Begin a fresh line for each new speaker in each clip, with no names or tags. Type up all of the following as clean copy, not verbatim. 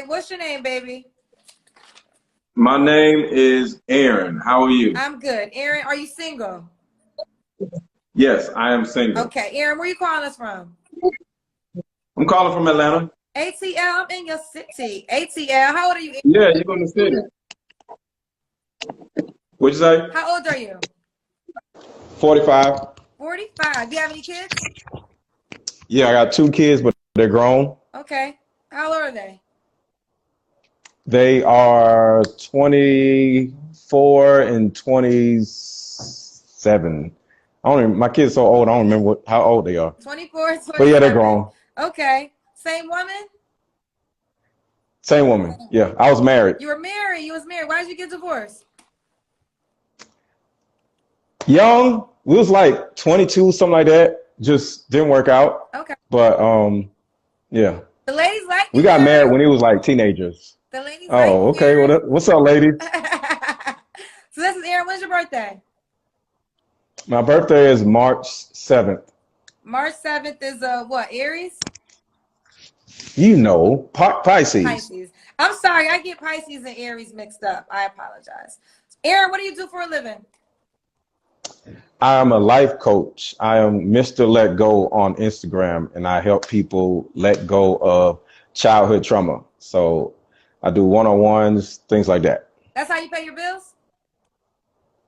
What's your name, baby?
My name is Aaron. How are you?
I'm good. Aaron, are you single?
Yes, I am single.
Okay, Aaron, where you calling us from?
I'm calling from Atlanta.
ATL, I'm in your city. ATL, how old are you?
Yeah, you're in the city. What'd you say?
How old are you?
45.
45. Do you have any kids?
Yeah, I got two kids, but they're grown.
Okay. How old are they?
They are 24 and 27. I don't even, my kids so old, I don't remember how old they are.
24,
But yeah, they're
27.
grown.
Okay. Same woman?
Same woman. Yeah, I was married.
You were married. You was married. Why did you get divorced?
Young, we was like 22, something like that. Just didn't work out.
Okay.
But yeah.
The ladies like
We
you,
got married
Aaron.
when he was like teenagers.
The ladies like
Oh,
you,
okay. Well,
Aaron.
what's up, ladies?
So this is Aaron. When's your birthday?
My birthday is March 7th.
March 7th is what? Aries?
You know, Pisces.
Pisces. I'm sorry, I get Pisces and Aries mixed up. I apologize. Aaron, what do you do for a living?
I am a life coach. I am Mr. Let Go on Instagram, and I help people let go of childhood trauma. So I do one-on-ones, things like that.
That's how you pay your bills?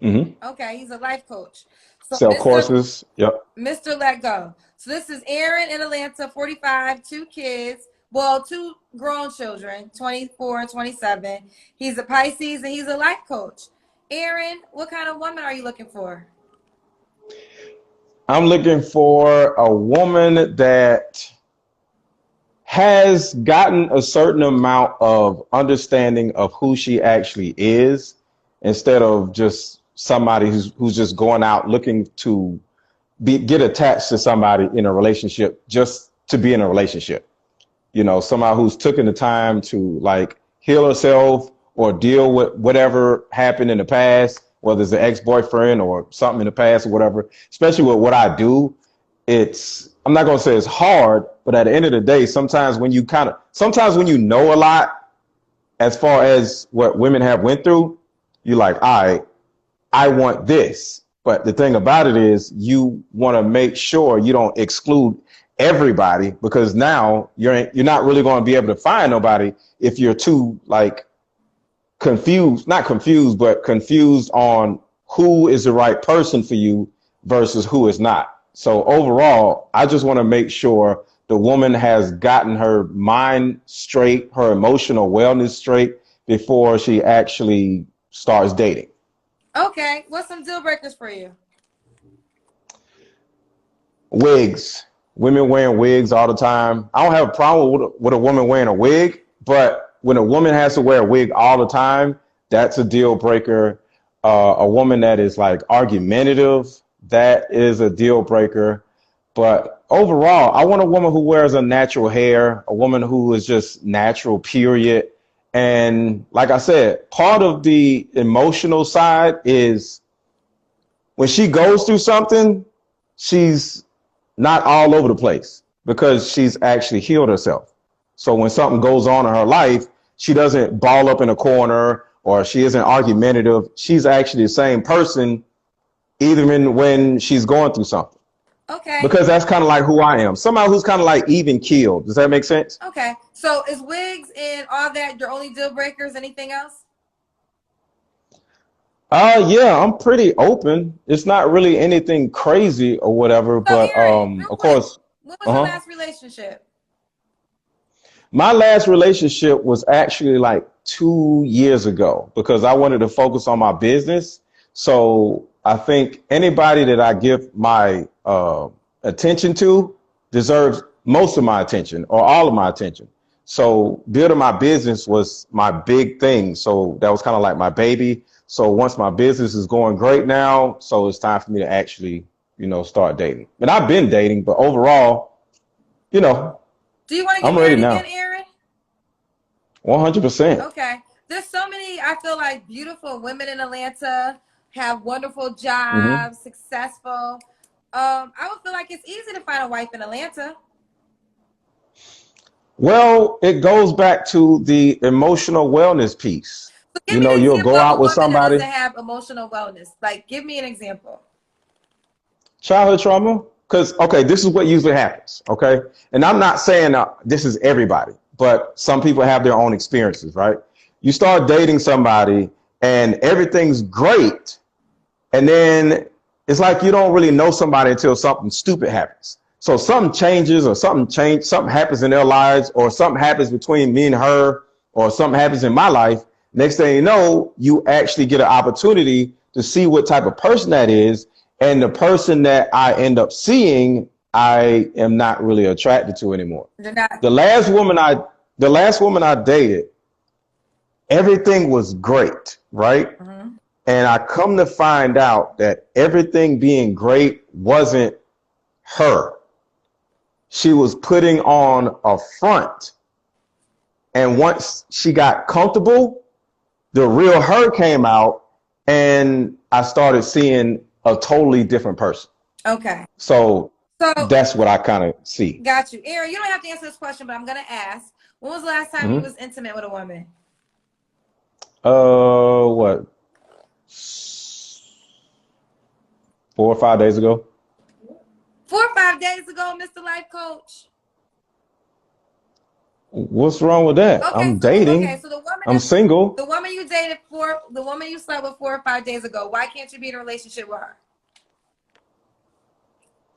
hmm
Okay, he's a life coach. So
Sell courses. Yep.
Mr. Let Go. So this is Aaron in Atlanta, 45, two kids. Well, two grown children, 24 and 27. He's a Pisces and he's a life coach. Aaron, what kind of woman are you looking for?
I'm looking for a woman that has gotten a certain amount of understanding of who she actually is instead of just somebody who's just going out looking to get attached to somebody in a relationship just to be in a relationship. You know, somebody who's taken the time to like heal herself or deal with whatever happened in the past, whether it's an ex-boyfriend or something in the past or whatever. Especially with what I do, I'm not gonna say it's hard, but at the end of the day, sometimes when you know a lot as far as what women have went through, you're like, all right, I want this. But the thing about it is you want to make sure you don't exclude everybody, because now you're not really going to be able to find nobody if you're too like not confused, but confused on who is the right person for you versus who is not. So overall, I just want to make sure the woman has gotten her mind straight, her emotional wellness straight before she actually starts dating.
Okay, what's some deal breakers for you?
Wigs. Women wearing wigs all the time. I don't have a problem with a woman wearing a wig, but when a woman has to wear a wig all the time, that's a deal breaker. A woman that is like argumentative, that is a deal breaker. But overall, I want a woman who wears a natural hair, a woman who is just natural, period. And like I said, part of the emotional side is when she goes through something, she's not all over the place because she's actually healed herself. So when something goes on in her life, she doesn't ball up in a corner or she isn't argumentative. She's actually the same person, even when she's going through something.
Okay.
Because that's kind of like who I am. Somebody who's kind of like even keeled. Does that make sense?
Okay. So is wigs and all that your only deal breakers? Anything else?
Yeah, I'm pretty open. It's not really anything crazy or whatever,
So
but
Aaron, real
of
quick,
course,
when was your
uh-huh.
last relationship?
My last relationship was actually like 2 years ago because I wanted to focus on my business. So I think anybody that I give my attention to deserves most of my attention or all of my attention. So building my business was my big thing. So that was kind of like my baby. So once my business is going great now, so it's time for me to actually, start dating. And I've been dating, but overall, you know,
Do you want to get
I'm ready
married again,
now.
Aaron?
100%.
Okay. There's so many, I feel like, beautiful women in Atlanta, have wonderful
hmm
jobs, successful. I would feel like it's easy to find a wife in Atlanta.
Well, it goes back to the emotional wellness piece.
So give me an
You'll
example
go
of a
out with
woman that doesn't
somebody,
have emotional wellness. Like, give me an example.
childhood trauma, because, okay, this is what usually happens, okay? And I'm not saying this is everybody, but some people have their own experiences, right? You start dating somebody and everything's great, and then it's like you don't really know somebody until something stupid happens. So something changes or something happens in their lives, or something happens between me and her, or something happens in my life. Next thing you know, you actually get an opportunity to see what type of person that is. And the person that I end up seeing, I am not really attracted to anymore.
They're not.
The last woman I the last woman I dated, everything was great, right?
Mm-hmm.
And I come to find out that everything being great wasn't her. She was putting on a front. And once she got comfortable, the real her came out, and I started seeing a totally different person.
Okay.
So
So,
that's what I kind of see.
got you. Aaron, you don't have to answer this question, but I'm going to ask. When was the last time you
Hmm.
was intimate with a woman?
What, 4 or 5 days ago?
4 or 5 days ago, Mr. Life Coach.
What's wrong with that?
Okay,
I'm dating.
so the woman
I'm single.
the woman you dated the woman you slept with 4 or 5 days ago, why can't you be in a relationship with her?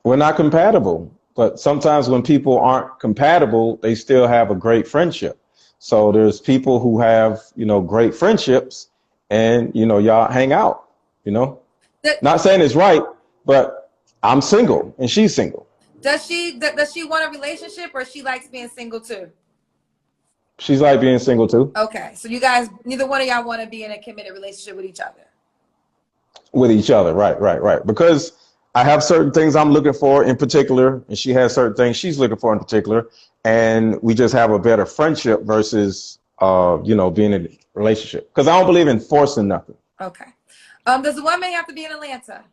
We're not compatible. But sometimes when people aren't compatible, they still have a great friendship. So there's people who have, great friendships, and, y'all hang out, you know.
The-
Not saying it's right, but I'm single and she's single.
does she want a relationship, or she likes being single too?
She's like being single too.
Okay, so you guys, neither one of y'all want to be in a committed relationship with each other.
With each other, right. Because I have certain things I'm looking for in particular, and she has certain things she's looking for in particular, and we just have a better friendship versus, being in a relationship. Because I don't believe in forcing nothing.
Okay. Does the woman have to be in Atlanta?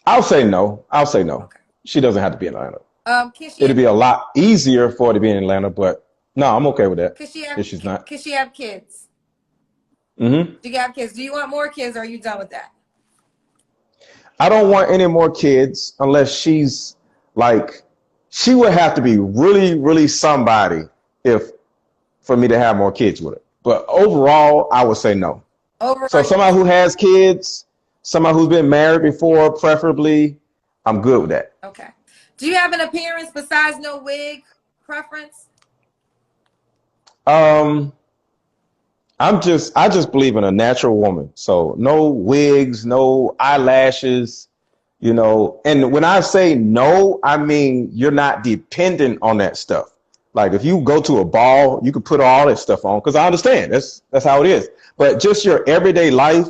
I'll say no.
Okay.
She doesn't have to be in Atlanta.
Can she
It'd be a lot easier for her to be in Atlanta, but no, I'm okay with that.
Can she have
If she's not.
Can she have kids?
Mm-hmm.
Do you have kids? Do you want more kids, or are you done with that?
I don't want any more kids unless she's like, she would have to be really, really somebody for me to have more kids with her. But overall, I would say no. So somebody who has kids, somebody who's been married before, preferably, I'm good with that.
Okay. Do you have an appearance besides no wig preference?
I just believe in a natural woman. So no wigs, no eyelashes, and when I say no, I mean, you're not dependent on that stuff. Like if you go to a ball, you can put all that stuff on, because I understand that's how it is. But just your everyday life,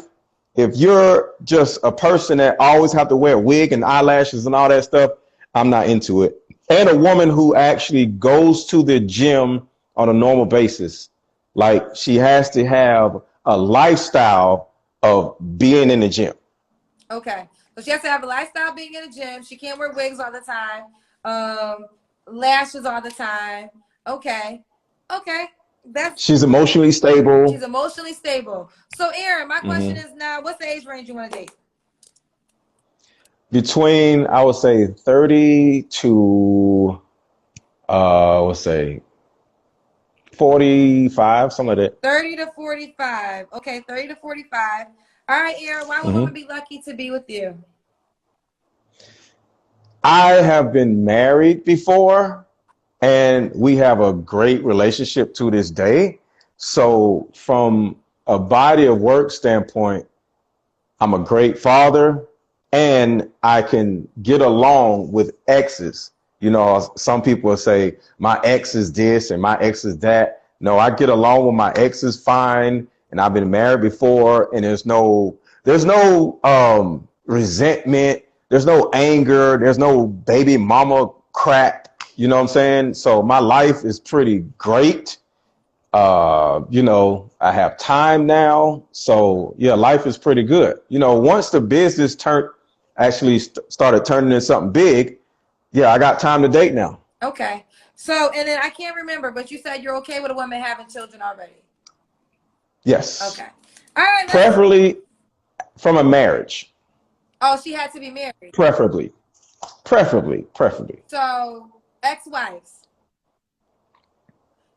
if you're just a person that always have to wear a wig and eyelashes and all that stuff, I'm not into it. And a woman who actually goes to the gym on a normal basis, like she has to have a lifestyle of being in the gym.
Okay. So she has to have a lifestyle being in the gym. She can't wear wigs all the time. Lashes all the time. Okay.
She's emotionally stable.
She's emotionally stable. So Aaron, my question is now, what's the age range you want to date?
Between, I would say, 30 to, let's say, 45, something like that.
30 to 45. Okay, 30 to 45. All right, Aaron, why would women be lucky to be with you?
I have been married before, and we have a great relationship to this day. So from a body of work standpoint, I'm a great father, and I can get along with exes. Some people will say my ex is this and my ex is that. No, I get along with my exes fine, and I've been married before, and there's no resentment, there's no anger, there's no baby mama crap. You know what I'm saying? So my life is pretty great. I have time now. So yeah, life is pretty good. Once the business started turning into something big, Yeah, I got time to date now.
Okay. So, and then I can't remember, but you said you're okay with a woman having children already.
Yes.
Okay. All right.
Preferably from a marriage.
Oh, she had to be married.
Preferably. Preferably.
So, ex-wives,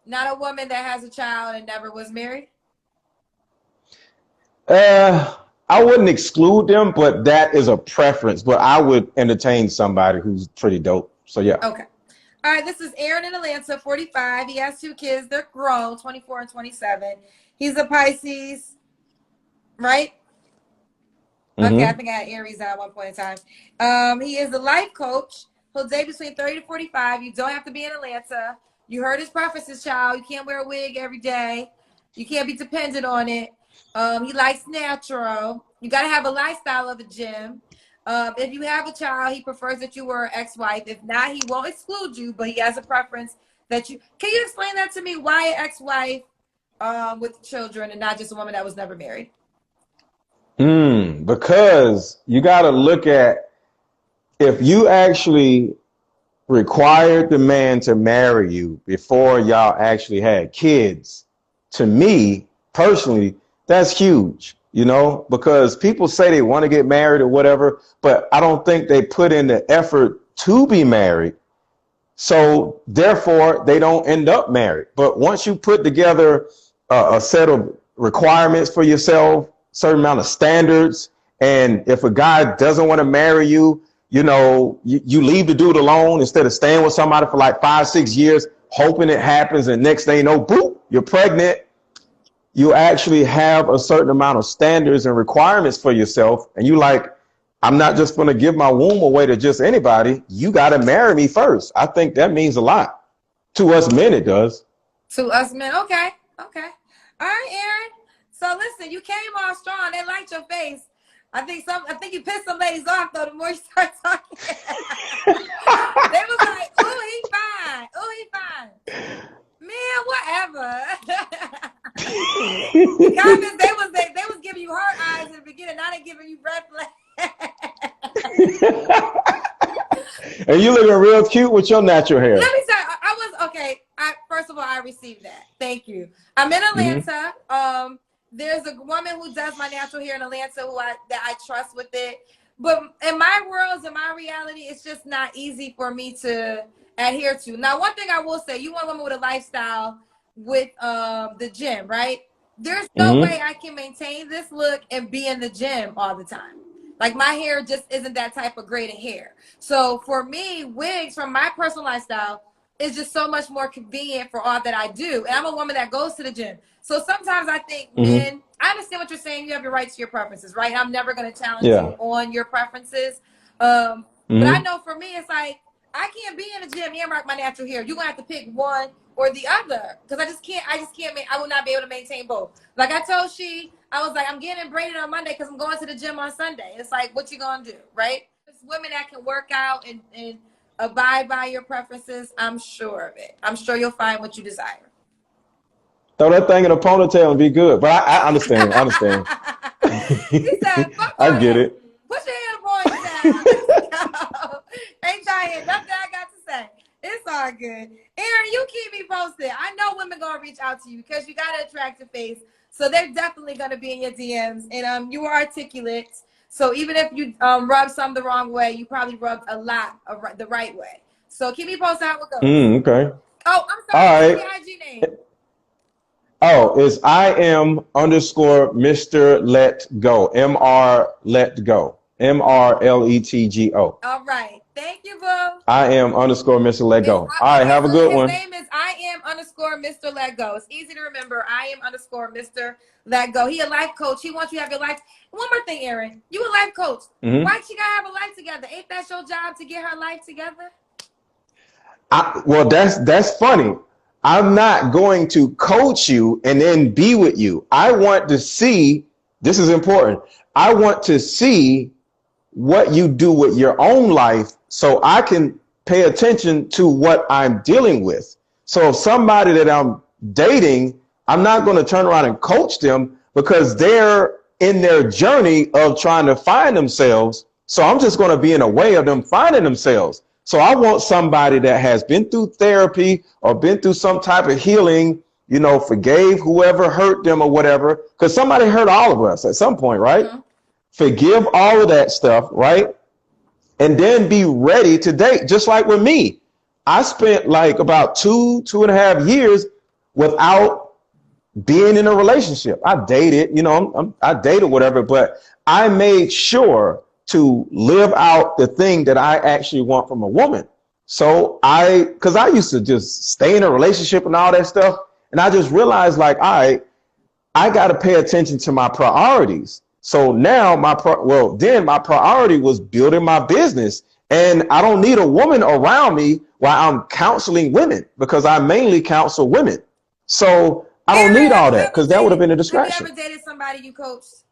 not a woman that has a child and never was married.
I wouldn't exclude them, but that is a preference. But I would entertain somebody who's pretty dope. So yeah.
Okay. All right. This is Aaron in Atlanta, 45. He has 2 kids. They're grown, 24 and 27. He's a Pisces, right? Okay, I think I had Aries at one point in time. He is a life coach. He'll date between 30 to 45. You don't have to be in Atlanta. You heard his preferences, child. You can't wear a wig every day. You can't be dependent on it. He likes natural. You got to have a lifestyle of a gym. If you have a child, he prefers that you were an ex-wife. If not, he won't exclude you, but he has a preference that you... Can you explain that to me? Why an ex-wife with children and not just a woman that was never married?
Because you got to look at if you actually required the man to marry you before y'all actually had kids. To me personally, that's huge, because people say they want to get married or whatever, but I don't think they put in the effort to be married. So therefore, they don't end up married. But once you put together a set of requirements for yourself, certain amount of standards, and if a guy doesn't want to marry you, you leave the dude alone instead of staying with somebody for like 5-6 years, hoping it happens, and next thing you know, boop, you're pregnant. You actually have a certain amount of standards and requirements for yourself, and you like, I'm not just going to give my womb away to just anybody. You got to marry me first. I think that means a lot. To us men, it does.
To us men, okay. All right, Aaron. So listen, you came off strong. They liked your face. I think you pissed some ladies off though. The more you start talking, they was like, "Ooh, he fine. Ooh, he fine." Man, whatever. The comments they was giving you heart eyes in the beginning. Now they giving you red flags.
And you looking real cute with your natural hair.
Let me say, I was okay. First of all, I received that. Thank you. I'm in Atlanta. There's a woman who does my natural hair in Atlanta that I trust with it. But in my worlds, in my reality, it's just not easy for me to adhere to. Now, one thing I will say, you want a woman with a lifestyle with the gym, right? There's no way I can maintain this look and be in the gym all the time. Like my hair just isn't that type of grade of hair. So for me, wigs from my personal lifestyle is just so much more convenient for all that I do. And I'm a woman that goes to the gym. So sometimes I think men, I understand what you're saying. You have your right to your preferences, right? I'm never going to challenge you on your preferences. But I know for me, it's like, I can't be in the gym and rock my natural hair. You're going to have to pick one or the other. Because I just can't, I will not be able to maintain both. Like I told I was like, I'm getting braided on Monday because I'm going to the gym on Sunday. It's like, what you going to do, right? It's women that can work out and abide by your preferences. I'm sure of it. I'm sure you'll find what you desire.
Throw that thing in a ponytail and be good. But I understand.
He said,
I get it.
Put your hair in a ponytail. Ain't y'all hear nothing I got to say. It's all good. Aaron, you keep me posted. I know women going to reach out to you because you got an attractive face. So they're definitely going to be in your DMs. And you are articulate. So even if you rub some the wrong way, you probably rubbed a lot of the right way. So keep me posted how it goes.
Okay.
Oh, I'm sorry.
All right.
What's your IG name?
Oh, it's I am_Mr. Let Go. MR Let Go. MRLETGO.
All right. Thank you, boo.
I am_Mr. Let Go. All right. Have a good one.
His name is I am_Mr. Let Go. It's easy to remember. I am_Mr. Let Go. He a life coach. He wants you to have your life. One more thing, Aaron. You a life coach. Why she gotta have a life together? Ain't that your job to get her life together?
Well, that's funny. I'm not going to coach you and then be with you. I want to see, this is important. I want to see what you do with your own life so I can pay attention to what I'm dealing with. So if somebody that I'm dating, I'm not going to turn around and coach them because they're in their journey of trying to find themselves. So I'm just going to be in a way of them finding themselves. So I want somebody that has been through therapy or been through some type of healing, you know, forgave whoever hurt them or whatever, because somebody hurt all of us at some point, right?
Mm-hmm.
Forgive all of that stuff, right? And then be ready to date. Just like with me, I spent like about 2.5 years without being in a relationship. I dated, you know, I dated whatever, but I made sure to live out the thing that I actually want from a woman. So because I used to just stay in a relationship and all that stuff. And I just realized like, I got to pay attention to my priorities. So now then my priority was building my business, and I don't need a woman around me while I'm counseling women, because I mainly counsel women. So I don't need all that, because that would have been a distraction.
Have you ever dated somebody you coached?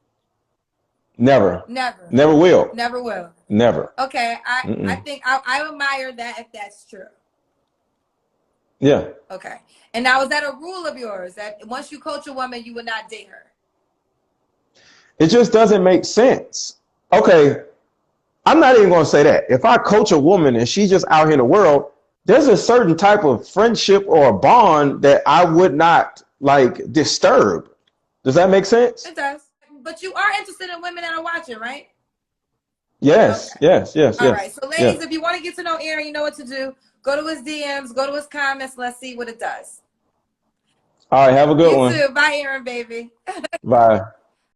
Never.
Never.
Never will.
Never will.
Never.
Okay, I think I admire that if that's true.
Yeah.
Okay. And now, is that a rule of yours that once you coach a woman, you would not date her?
It just doesn't make sense. Okay, I'm not even going to say that. If I coach a woman and she's just out here in the world, there's a certain type of friendship or a bond that I would not like disturb. Does that make sense?
It does. But you are interested in women that are watching, right?
Yes,
okay.
yes.
All right. So, ladies, if you want to get to know Aaron, you know what to do. Go to his DMs, go to his comments. Let's see what it does.
All right, have a good one.
You too. Bye, Aaron, baby.
Bye.